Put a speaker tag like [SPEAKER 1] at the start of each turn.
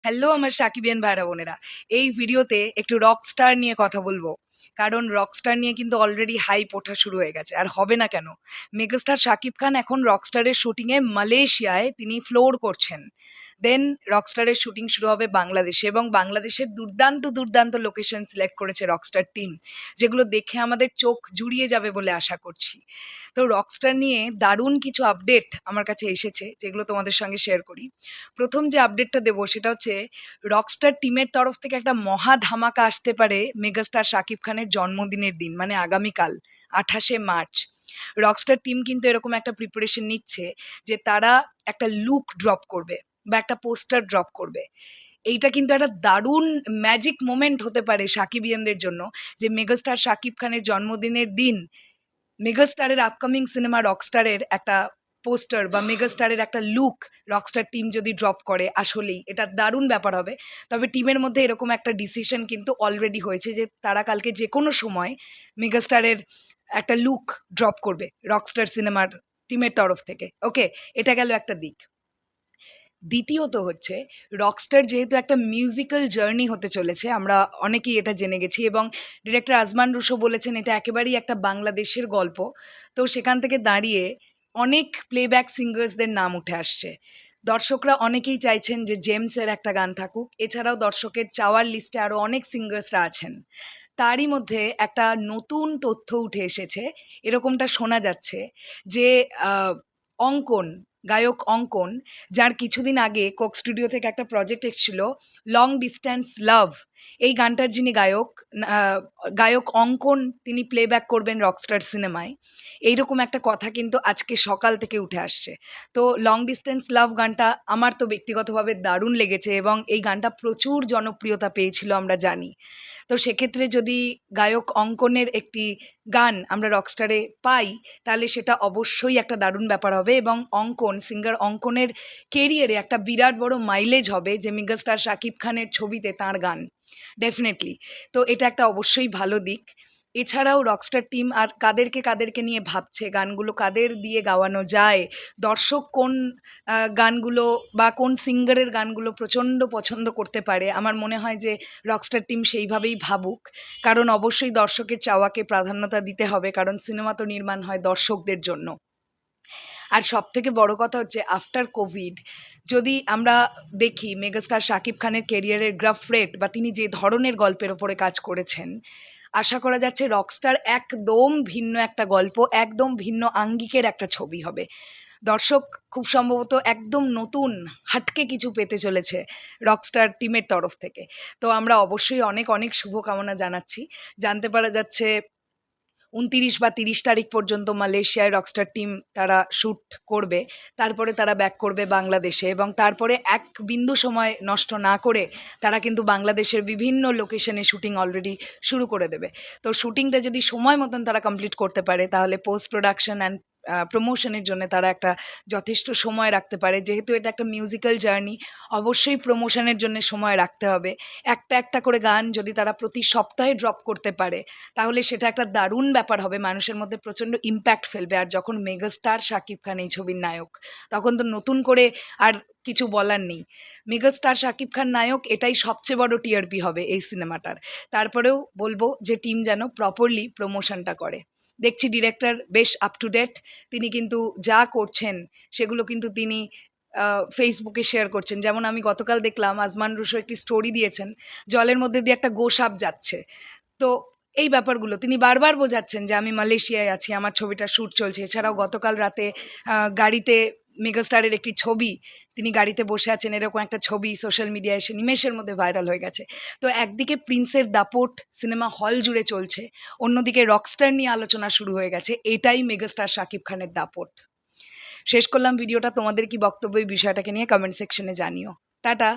[SPEAKER 1] Hello আমার সাকিবিয়ান ভাইরা বোনেরা। এই ভিডিওতে একটু রকস্টার নিয়ে কথা বলবো। কারণ রকস্টার নিয়ে কিন্তু অলরেডি হাইপ ওঠা শুরু হয়ে গেছে। আর হবে না কেন? মেগাস্টার শাকিব খান এখন রকস্টারের শুটিংয়ে মালয়েশিয়ায় তিনি ফ্লোর করছেন। দেন রকস্টারের শুটিং শুরু হবে বাংলাদেশে এবং বাংলাদেশের দুর্দান্ত লোকেশন সিলেক্ট করেছে রকস্টার টিম। যেগুলো দেখে আমাদের চোখ জুড়িয়ে যাবে বলে আশা করছি। তো রকস্টার নিয়ে দারুণ কিছু আপডেট আমার কাছে এসেছে যেগুলো তোমাদের সঙ্গে শেয়ার করি। প্রথম যে আপডেটটা দেবো সেটা হচ্ছে রকস্টার টিমের তরফ থেকে একটা মহা ধামাকা আসতে পারে মেগাস্টার শাকিব খানের জন্মদিনের দিন মানে আগামীকাল 28শে মার্চ। রকস্টার টিম কিন্তু এরকম একটা প্রিপারেশন নিচ্ছে যে তারা একটা লুক ড্রপ করবে বা একটা পোস্টার ড্রপ করবে। এইটা কিন্তু একটা দারুণ ম্যাজিক মোমেন্ট হতে পারে সাকিবিয়ানদের জন্য যে মেগাস্টার শাকিব খানের জন্মদিনের দিন মেগাস্টারের আপকামিং সিনেমা রকস্টারের একটা পোস্টার বা মেগাস্টারের একটা লুক রকস্টার টিম যদি ড্রপ করে আসলেই এটা দারুণ ব্যাপার হবে। তবে টিমের মধ্যে এরকম একটা ডিসিশন কিন্তু অলরেডি হয়েছে যে তারা কালকে যে কোনো সময় মেগাস্টারের একটা লুক ড্রপ করবে রকস্টার সিনেমার টিমের তরফ থেকে। ওকে, এটা গেল একটা দিক। দ্বিতীয়ত হচ্ছে রকস্টার যেহেতু একটা মিউজিক্যাল জার্নি হতে চলেছে আমরা অনেকেই এটা জেনে গেছি এবং ডিরেক্টর আজমান রুশো বলেছেন এটা একেবারেই একটা বাংলাদেশের গল্প। তো সেখান থেকে দাঁড়িয়ে অনেক প্লেব্যাক সিঙ্গার্সদের নাম উঠে আসছে। দর্শকরা অনেকেই চাইছেন যে জেমসের একটা গান থাকুক, এছাড়াও দর্শকের চাওয়ার লিস্টে আরও অনেক সিঙ্গার্সরা আছেন। তারই মধ্যে একটা নতুন তথ্য উঠে এসেছে, এরকমটা শোনা যাচ্ছে যে অঙ্কন, গায়ক অঙ্কন, যার কিছুদিন আগে কোক স্টুডিও থেকে একটা প্রজেক্ট এসেছিল লং ডিস্ট্যান্স লাভ, এই গানটার যিনি গায়ক গায়ক অঙ্কন তিনি প্লেব্যাক করবেন রকস্টার সিনেমায়। এইরকম একটা কথা কিন্তু আজকে সকাল থেকে উঠে আসছে। তো লং ডিস্ট্যান্স লাভ গানটা আমার তো ব্যক্তিগতভাবে দারুণ লেগেছে এবং এই গানটা প্রচুর জনপ্রিয়তা পেয়েছিল আমরা জানি। তো সেক্ষেত্রে যদি গায়ক অঙ্কনের একটি গান আমরা রকস্টারে পাই তাহলে সেটা অবশ্যই একটা দারুণ ব্যাপার হবে এবং সিঙ্গার অঙ্কনের কেরিয়ারে একটা বিরাট বড় মাইলেজ হবে যে মেগাস্টার শাকিব খানের ছবিতে তাঁর গান ডেফিনেটলি। তো এটা একটা অবশ্যই ভালো দিক। এছাড়াও রকস্টার টিম আর কাদেরকে নিয়ে ভাবছে, গানগুলো কাদের দিয়ে গাওয়ানো যায়, দর্শক কোন গানগুলো বা কোন সিঙ্গারের গানগুলো প্রচণ্ড পছন্দ করতে পারে, আমার মনে হয় যে রকস্টার টিম সেইভাবেই ভাবুক। কারণ অবশ্যই দর্শকের চাওয়াকে প্রাধান্যতা দিতে হবে, কারণ সিনেমা তো নির্মাণ হয় দর্শকদের জন্য। আর সবথেকে বড় কথা হচ্ছে আফটার কোভিড যদি আমরা দেখি মেগাস্টার শাকিব খানের কেরিয়ারের গ্রাফ রেট বা তিনি যে ধরনের গল্পের ওপরে কাজ করেছেন, আশা করা যাচ্ছে রকস্টার একদম ভিন্ন একটা গল্প, একদম ভিন্ন আঙ্গিকের একটা ছবি হবে। দর্শক খুব সম্ভবত একদম নতুন হাটকে কিছু পেতে চলেছে রকস্টার টিমের তরফ থেকে। তো আমরা অবশ্যই অনেক শুভকামনা জানাচ্ছি। জানতে পারা যাচ্ছে ২৯ বা ৩০ তারিখ পর্যন্ত মালয়েশিয়ায় রকস্টার টিম তারা শ্যুট করবে। তারপরে তারা ব্যাক করবে বাংলাদেশে এবং তারপরে এক বিন্দু সময় নষ্ট না করে তারা কিন্তু বাংলাদেশের বিভিন্ন লোকেশনে শুটিং অলরেডি শুরু করে দেবে। তো শুটিংটা যদি সময় মতন তারা কমপ্লিট করতে পারে তাহলে পোস্ট প্রোডাকশন অ্যান্ড প্রমোশনের জন্য তারা একটা যথেষ্ট সময় রাখতে পারে। যেহেতু এটা একটা মিউজিক্যাল জার্নি, অবশ্যই প্রমোশনের জন্য সময় রাখতে হবে। একটা করে গান যদি তারা প্রতি সপ্তাহে ড্রপ করতে পারে তাহলে সেটা একটা দারুণ ব্যাপার হবে, মানুষের মধ্যে প্রচণ্ড ইম্প্যাক্ট ফেলবে। আর যখন মেগাস্টার শাকিব খান এই ছবির নায়ক, তখন তো নতুন করে আর কিছু বলার নেই। মেগাস্টার শাকিব খান নায়ক, এটাই সবচেয়ে বড় টিআরপি হবে এই সিনেমাটার। তারপরেও বলবো যে টিম যেন প্রপারলি প্রমোশনটা করে। দেখছি ডিরেক্টর বেশ আপ টু ডেট, তিনি কিন্তু যা করছেন সেগুলো কিন্তু তিনি ফেসবুকে শেয়ার করছেন। যেমন আমি গতকাল দেখলাম আজমান রুশো একটি স্টোরি দিয়েছেন, জলের মধ্যে দিয়ে একটা গোসাপ যাচ্ছে। তো এই ব্যাপারগুলো তিনি বারবার বোঝাচ্ছেন যে আমি মালয়েশিয়ায় আছি, আমার ছবিটা শ্যুট চলছে। এছাড়াও গতকাল রাতে গাড়িতে মেগাস্টারের একটি ছবি, তিনি গাড়িতে বসে আছেন এরকম একটা ছবি সোশ্যাল মিডিয়ায় এসে নিমেষের মধ্যে ভাইরাল হয়ে গেছে। তো একদিকে প্রিন্সের দাপট সিনেমা হল জুড়ে চলছে, অন্যদিকে রকস্টার নিয়ে আলোচনা শুরু হয়ে গেছে, এটাই মেগাস্টার শাকিব খানের দাপট। শেষ করলাম ভিডিওটা, তোমাদের কি বক্তব্য এই বিষয়টাকে নিয়ে কমেন্ট সেকশনে জানিও। টাটা।